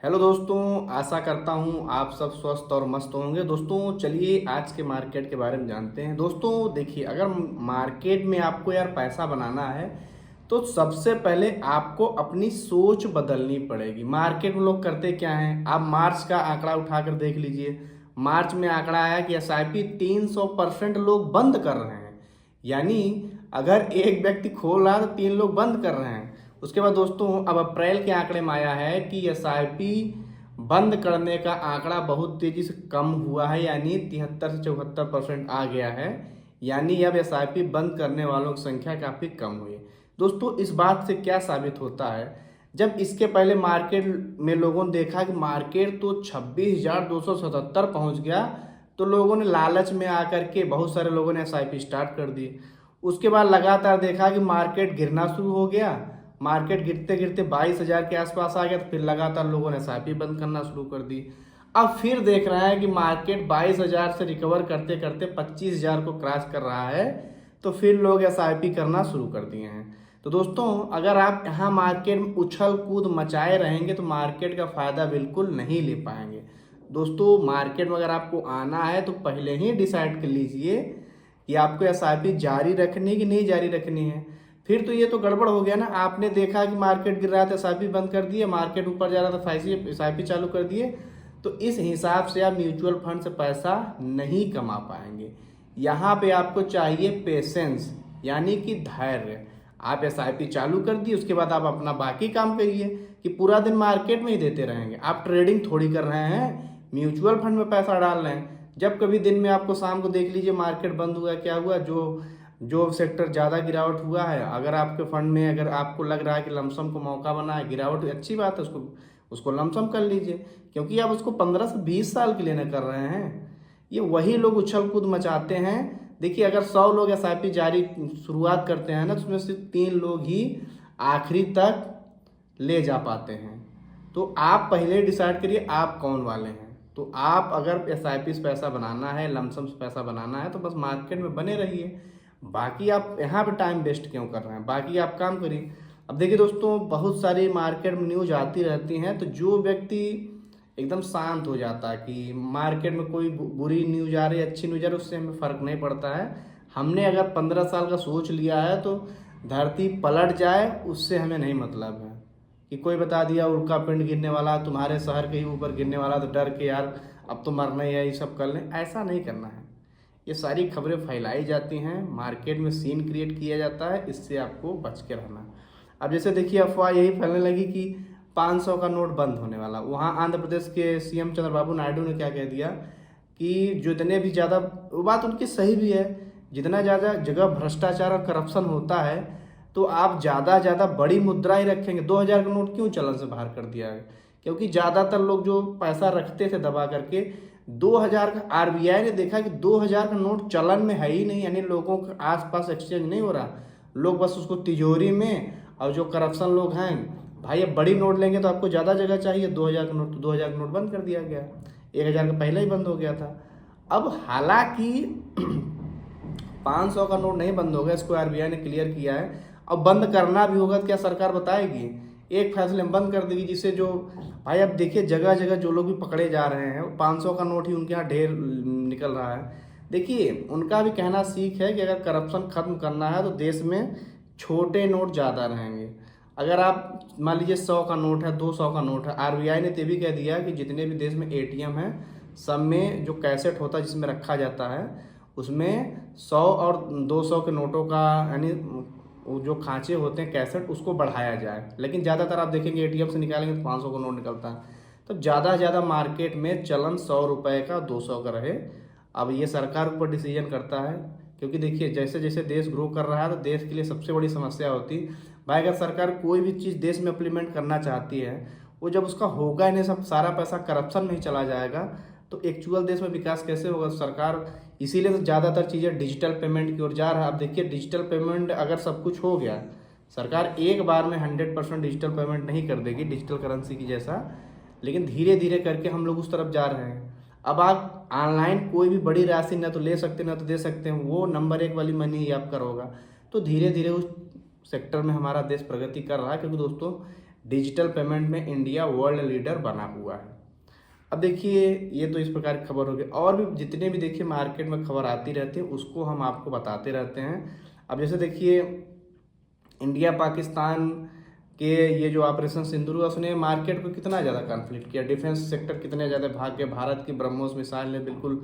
Hello दोस्तों, आशा करता हूँ आप सब स्वस्थ और मस्त होंगे। दोस्तों चलिए आज के मार्केट के बारे में जानते हैं। दोस्तों देखिए, अगर मार्केट में आपको यार पैसा बनाना है तो सबसे पहले आपको अपनी सोच बदलनी पड़ेगी। मार्केट में लोग करते क्या हैं, आप मार्च का आंकड़ा उठाकर देख लीजिए। मार्च में आंकड़ा आया कि एसआईपी 300% लोग बंद कर रहे हैं। यानी अगर एक व्यक्ति खोल रहा है तो 3 लोग बंद कर रहे हैं। उसके बाद दोस्तों अब अप्रैल के आंकड़े में आया है कि एसआईपी बंद करने का आंकड़ा बहुत तेजी से कम हुआ है, यानी 73 से 74% आ गया है। यानी अब एसआईपी बंद करने वालों की संख्या काफ़ी कम हुई है। दोस्तों इस बात से क्या साबित होता है, जब इसके पहले मार्केट में लोगों ने देखा कि मार्केट तो 26,277 पहुंच गया, तो लोगों ने लालच में आकर के बहुत सारे लोगों ने एसआईपी स्टार्ट कर दी। उसके बाद लगातार देखा कि मार्केट गिरना शुरू हो गया। मार्केट गिरते गिरते 22,000 के आसपास आ गया, तो फिर लगातार लोगों ने एसआईपी बंद करना शुरू कर दी। अब फिर देख रहे हैं कि मार्केट 22,000 से रिकवर करते करते 25,000 को क्रॉस कर रहा है, तो फिर लोग एसआईपी करना शुरू कर दिए हैं। तो दोस्तों अगर आप यहाँ मार्केट में उछल कूद मचाए रहेंगे तो मार्केट का फ़ायदा बिल्कुल नहीं ले पाएंगे। दोस्तों मार्केट में अगर आपको आना है तो पहले ही डिसाइड कर लीजिए कि आपको एसआईपी जारी रखनी कि नहीं जारी रखनी है। फिर तो ये तो गड़बड़ हो गया ना, आपने देखा कि मार्केट गिर रहा था एसआईपी बंद कर दिए, मार्केट ऊपर जा रहा था एसआईपी चालू कर दिए। तो इस हिसाब से आप म्यूचुअल फंड से पैसा नहीं कमा पाएंगे। यहाँ पे आपको चाहिए पेशेंस, यानी कि धैर्य। आप एसआईपी चालू कर दी, उसके बाद आप अपना बाकी काम करिए कि पूरा दिन मार्केट में ही देते रहेंगे। आप ट्रेडिंग थोड़ी कर रहे हैं, म्यूचुअल फंड में पैसा डाल रहे हैं। जब कभी दिन में आपको शाम को देख लीजिए मार्केट बंद हुआ, क्या हुआ, जो जो सेक्टर ज़्यादा गिरावट हुआ है, अगर आपके फंड में अगर आपको लग रहा है कि लमसम को मौका बना है, गिरावट अच्छी बात है, उसको उसको लमसम कर लीजिए, क्योंकि आप उसको 15 से 20 साल के लिए न कर रहे हैं। ये वही लोग उछल कूद मचाते हैं। देखिए अगर 100 लोग एसआईपी जारी शुरुआत करते हैं ना, तो उसमें से 3 लोग ही आखिरी तक ले जा पाते हैं। तो आप पहले डिसाइड करिए आप कौन वाले हैं। तो आप अगर एसआईपी से पैसा बनाना है, लमसम से पैसा बनाना है, तो बस मार्केट में बने रहिए। बाकी आप यहाँ पे टाइम वेस्ट क्यों कर रहे हैं, बाकी आप काम करिए। अब देखिए दोस्तों, बहुत सारी मार्केट में न्यूज आती रहती हैं, तो जो व्यक्ति एकदम शांत हो जाता है कि मार्केट में कोई बुरी न्यूज आ रही है, अच्छी न्यूज आ रही है, उससे हमें फ़र्क नहीं पड़ता है। हमने अगर 15 साल का सोच लिया है तो धरती पलट जाए उससे हमें नहीं मतलब है। कि कोई बता दिया उल्का पिंड गिरने वाला, तुम्हारे शहर के ही ऊपर गिरने वाला, तो डर के यार अब तो मरना ही है, ये सब कर लें, ऐसा नहीं करना है। ये सारी खबरें फैलाई जाती हैं, मार्केट में सीन क्रिएट किया जाता है, इससे आपको बच के रहना। अब जैसे देखिए अफवाह यही फैलने लगी कि 500 का नोट बंद होने वाला। वहाँ आंध्र प्रदेश के सीएम चंद्रबाबू नायडू ने क्या कह दिया कि जितने भी ज़्यादा, वो बात उनकी सही भी है, जितना ज़्यादा जगह भ्रष्टाचार और करप्शन होता है तो आप ज़्यादा बड़ी मुद्रा ही रखेंगे। 2,000 का नोट क्यों चलन से बाहर कर दिया है, क्योंकि ज़्यादातर लोग जो पैसा रखते थे दबा करके, 2,000 का आरबीआई ने देखा कि 2,000 का नोट चलन में है ही नहीं, यानी लोगों के आसपास एक्सचेंज नहीं हो रहा, लोग बस उसको तिजोरी में। और जो करप्शन लोग हैं, भाई अब बड़ी नोट लेंगे तो आपको ज़्यादा जगह चाहिए, 2,000 का नोट, तो 2,000 का नोट बंद कर दिया गया, 1,000 का पहले ही बंद हो गया था। अब हालांकि 500 का नोट नहीं बंद होगा, इसको आरबीआई ने क्लियर किया है। अब बंद करना भी होगा तो क्या सरकार बताएगी, एक फैसले में बंद कर देगी, जिससे जो भाई अब देखिए जगह जगह जो लोग भी पकड़े जा रहे हैं, 500 का नोट ही उनके यहाँ ढेर निकल रहा है। देखिए उनका भी कहना सीख है कि अगर करप्शन खत्म करना है तो देश में छोटे नोट ज़्यादा रहेंगे। अगर आप मान लीजिए 100 का नोट है, 200 का नोट है, आरबीआई ने तो भी कह दिया कि जितने भी देश में एटीएम है, सब में जो कैसेट होता है जिसमें रखा जाता है, उसमें 100 और 200 के नोटों का, यानी जो खांचे होते हैं कैसेट, उसको बढ़ाया जाए। लेकिन ज़्यादातर आप देखेंगे एटीएम से निकालेंगे तो 500 का नोट निकलता है। तो ज़्यादा से ज़्यादा मार्केट में चलन 100 रुपये का, 200 का रहे। अब ये सरकार ऊपर डिसीजन करता है, क्योंकि देखिए जैसे जैसे देश ग्रो कर रहा है तो देश के लिए सबसे बड़ी समस्या होती भाई, अगर सरकार कोई भी चीज़ देश में इम्प्लीमेंट करना चाहती है, वो जब उसका होगा ही नहीं, सब सारा पैसा करप्शन में ही चला जाएगा, तो एक्चुअल देश में विकास कैसे होगा। सरकार इसीलिए तो ज़्यादातर चीज़ें डिजिटल पेमेंट की ओर जा रहा है। अब देखिए डिजिटल पेमेंट अगर सब कुछ हो गया, सरकार एक बार में 100% डिजिटल पेमेंट नहीं कर देगी डिजिटल करेंसी की जैसा, लेकिन धीरे धीरे करके हम लोग उस तरफ जा रहे हैं। अब आप ऑनलाइन कोई भी बड़ी राशि ना तो ले सकते ना तो दे सकते हैं, वो नंबर 1 वाली मनी आपका होगा। तो धीरे धीरे उस सेक्टर में हमारा देश प्रगति कर रहा है, क्योंकि दोस्तों डिजिटल पेमेंट में इंडिया वर्ल्ड लीडर बना हुआ है। अब देखिए, ये तो इस प्रकार की खबर होगी, और भी जितने भी देखिए मार्केट में खबर आती रहती है उसको हम आपको बताते रहते हैं। अब जैसे देखिए, इंडिया पाकिस्तान के ये जो ऑपरेशन सिंदूर हुआ, उसने मार्केट को कितना ज़्यादा कॉन्फ्लिक्ट किया, डिफेंस सेक्टर कितने ज़्यादा भाग गए, भारत की ब्रह्मोस मिसाइल ने बिल्कुल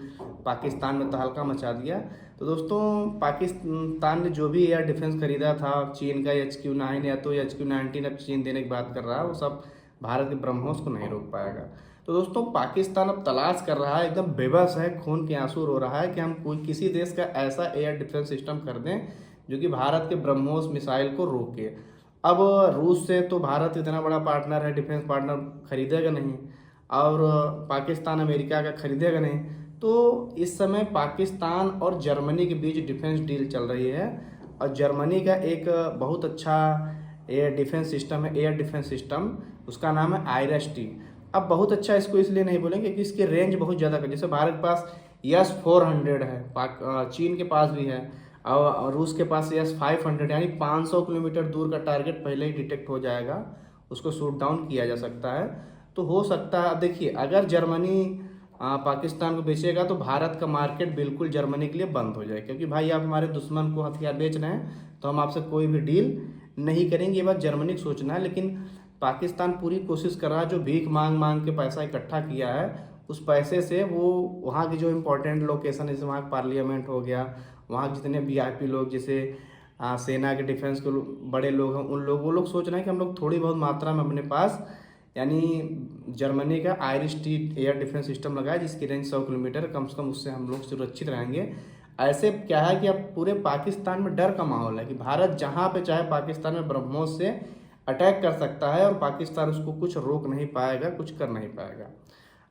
पाकिस्तान में तहलका मचा दिया। तो दोस्तों, पाकिस्तान ने जो भी एयर डिफेंस खरीदा था चीन का, HQ9 या तो HQ19 अब चीन देने की बात कर रहा है, वो सब भारत के ब्रह्मोस को नहीं रोक पाएगा। तो दोस्तों, पाकिस्तान अब तलाश कर रहा है, एकदम बेबस है, खून के आंसू रो रहा है कि हम कोई किसी देश का ऐसा एयर डिफेंस सिस्टम कर दें जो कि भारत के ब्रह्मोस मिसाइल को रोके। अब रूस से तो भारत इतना बड़ा पार्टनर है, डिफेंस पार्टनर, खरीदेगा नहीं, और पाकिस्तान अमेरिका का खरीदेगा नहीं। तो इस समय पाकिस्तान और जर्मनी के बीच डिफेंस डील चल रही है, और जर्मनी का एक बहुत अच्छा एयर डिफेंस सिस्टम है, एयर डिफेंस सिस्टम, उसका नाम है IRIS-T। अब बहुत अच्छा इसको इसलिए नहीं बोलेंगे क्योंकि इसकी रेंज बहुत ज़्यादा है। जैसे भारत के पास S-400 है, चीन के पास भी है, और रूस के पास S-500, यानी 500 किलोमीटर दूर का टारगेट पहले ही डिटेक्ट हो जाएगा, उसको शूट डाउन किया जा सकता है। तो हो सकता है, अब देखिए, अगर जर्मनी पाकिस्तान को बेचेगा तो भारत का मार्केट बिल्कुल जर्मनी के लिए बंद हो जाए, क्योंकि भाई आप हमारे दुश्मन को हथियार बेच रहे हैं तो हम आपसे कोई भी डील नहीं करेंगे। ये बात जर्मनी को सोचना है। लेकिन पाकिस्तान पूरी कोशिश कर रहा है, जो भीख मांग मांग के पैसा इकट्ठा किया है उस पैसे से वो वहाँ की जो इम्पोर्टेंट लोकेशन है, जैसे वहाँ पार्लियामेंट हो गया, वहाँ के जितने VIP लोग, जैसे सेना के डिफेंस के बड़े लोग हैं, वो लोग सोच रहे हैं कि हम लोग थोड़ी बहुत मात्रा में अपने पास, यानी जर्मनी का IRIS-T एयर डिफेंस सिस्टम लगाए जिसकी रेंज 100 किलोमीटर, कम से कम उससे हम लोग सुरक्षित रहेंगे। ऐसे क्या है कि अब पूरे पाकिस्तान में डर का माहौल है कि भारत जहाँ पे चाहे पाकिस्तान में ब्रह्मोस से अटैक कर सकता है, और पाकिस्तान उसको कुछ रोक नहीं पाएगा, कुछ कर नहीं पाएगा।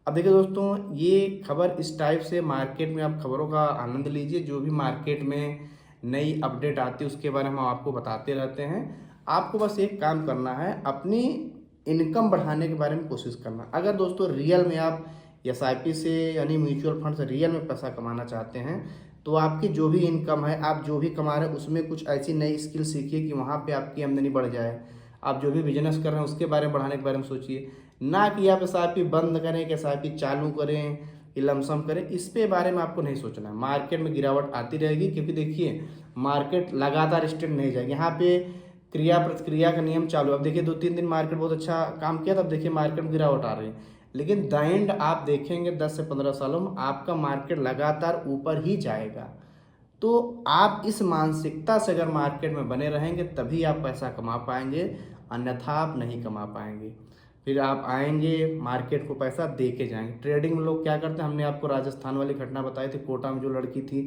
अब देखिए दोस्तों, ये खबर इस टाइप से मार्केट में आप खबरों का आनंद लीजिए। जो भी मार्केट में नई अपडेट आती है उसके बारे में हम आपको बताते रहते हैं। आपको बस एक काम करना है, अपनी इनकम बढ़ाने के बारे में कोशिश करना। अगर दोस्तों रियल में आप SIP से, यानी म्यूचुअल फंड से रियल में पैसा कमाना चाहते हैं, तो आपकी जो भी इनकम है, आप जो भी कमा रहे हैं उसमें कुछ ऐसी नई स्किल सीखिए कि वहाँ पे आपकी आमदनी बढ़ जाए। आप जो भी बिजनेस कर रहे हैं उसके बारे में बढ़ाने के बारे में सोचिए, ना कि आप SIP बंद करें कि SIP चालू करें, लमसम करें। इस पे बारे में आपको नहीं सोचना है। मार्केट में गिरावट आती रहेगी, क्योंकि देखिए मार्केट लगातार स्टेट नहीं जाएगी। यहाँ पे क्रिया प्रतिक्रिया का नियम चालू है। अब देखिए 2-3 दिन मार्केट बहुत अच्छा काम किया, तब देखिए मार्केट में गिरावट आ रही है, लेकिन द एंड आप देखेंगे 10 से 15 सालों में आपका मार्केट लगातार ऊपर ही जाएगा। तो आप इस मानसिकता से अगर मार्केट में बने रहेंगे तभी आप पैसा कमा पाएंगे, अन्यथा आप नहीं कमा पाएंगे। फिर आप आएंगे, मार्केट को पैसा दे के जाएंगे। ट्रेडिंग में लोग क्या करते हैं, हमने आपको राजस्थान वाली घटना बताई थी, कोटा में जो लड़की थी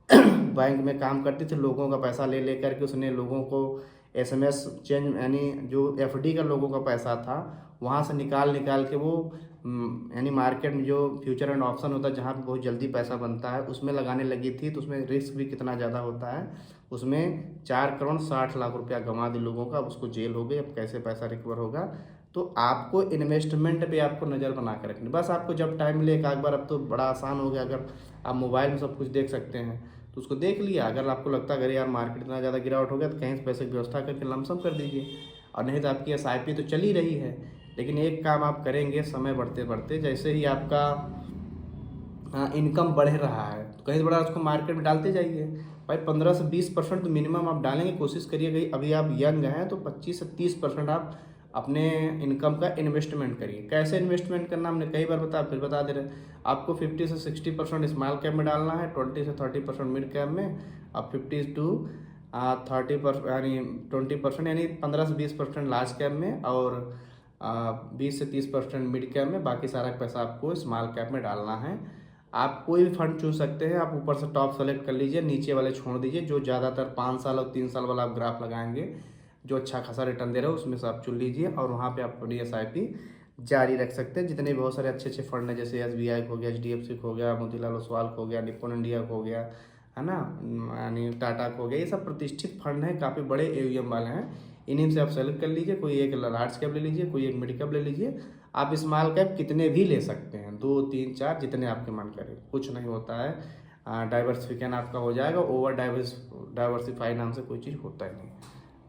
बैंक में काम करती थी, लोगों का पैसा ले लेकर के उसने लोगों को SMS चेंज, यानी जो FD का लोगों का पैसा था वहाँ से निकाल निकाल के वो यानी मार्केट में जो फ्यूचर एंड ऑप्शन होता है जहाँ पे बहुत जल्दी पैसा बनता है उसमें लगाने लगी थी। तो उसमें रिस्क भी कितना ज़्यादा होता है, उसमें 4 करोड़ 60 लाख रुपया गंवा दी लोगों का। अब उसको जेल हो गई, अब कैसे पैसा रिकवर होगा। तो आपको इन्वेस्टमेंट पे आपको नज़र बना कर रखनी, बस आपको जब टाइम मिले एक आध बार। अब तो बड़ा आसान हो गया, अगर आप मोबाइल में सब कुछ देख सकते हैं तो उसको देख लिया। अगर आपको लगता है अगर यार मार्केट इतना ज़्यादा गिरावट हो गया तो कहीं से पैसे की व्यवस्था करके लमसम कर दीजिए, और नहीं तो आपकी SIP तो चल ही रही है। लेकिन एक काम आप करेंगे, समय बढ़ते बढ़ते जैसे ही आपका इनकम बढ़ रहा है तो कहीं से बड़ा उसको मार्केट में डालते जाइए। भाई 15 से 20% तो मिनिमम आप डालेंगे, कोशिश करिए। गई अभी आप यंग हैं तो 25 से 30% आप अपने इनकम का इन्वेस्टमेंट करिए। कैसे इन्वेस्टमेंट करना हमने कई बार बताया, फिर बता दे रहे हैं। आपको 50 से 60% स्मॉल कैप में डालना है, 20 से 30% मिड कैप में, अब 50 to 30% यानी 20% यानी 15 से 20% लार्ज कैप में, और 20 से 30% मिड कैप में। बाकी सारा पैसा आपको स्मॉल कैप में डालना है। आप कोई भी फंड चुन सकते हैं, आप ऊपर से टॉप सेलेक्ट कर लीजिए, नीचे वाले छोड़ दीजिए। जो ज़्यादातर 5 साल और 3 साल वाला आप ग्राफ लगाएंगे जो अच्छा खासा रिटर्न दे रहा है उसमें से आप चुन लीजिए, और वहाँ पे आप अपनी SIP जारी रख सकते हैं। जितने बहुत सारे अच्छे अच्छे फंड हैं, जैसे SBI हो गया, HDFC हो गया, मोतीलाल ओसवाल हो गया, निप्पॉन इंडिया हो गया, है ना, यानी टाटा हो गया, ये सब प्रतिष्ठित फंड हैं, काफ़ी बड़े AUM वाले हैं। इन्हीं से आप सेलेक्ट कर लीजिए। कोई एक लार्ज कैप ले लीजिए, कोई एक मिड कैप ले लीजिए। आप स्मॉल कैप कितने भी ले सकते हैं, 2 3 4 जितने आपके मन करे, कुछ नहीं होता है। डाइवर्सिफिकेशन आपका हो जाएगा। ओवर डाइवर्सिफाई नाम से कोई चीज़ होता ही नहीं।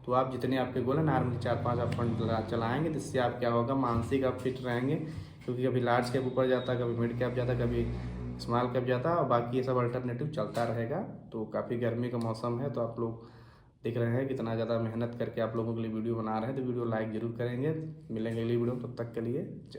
तो आप जितने आपके गोल है नॉर्मली 4-5 आप फंड चलाएँगे, जिससे आप क्या होगा मानसिक आप फिट रहेंगे, क्योंकि कभी लार्ज कैप ऊपर जाता है, कभी मिड कैप जाता है, कभी स्मॉल कैप जाता है, और बाकी ये सब अल्टरनेटिव चलता रहेगा। तो काफ़ी गर्मी का मौसम है, तो आप लोग देख रहे हैं कितना ज़्यादा मेहनत करके आप लोगों के लिए वीडियो बना रहे हैं, तो वीडियो लाइक ज़रूर करेंगे। मिलेंगे अगली वीडियो, तब तक के लिए जय।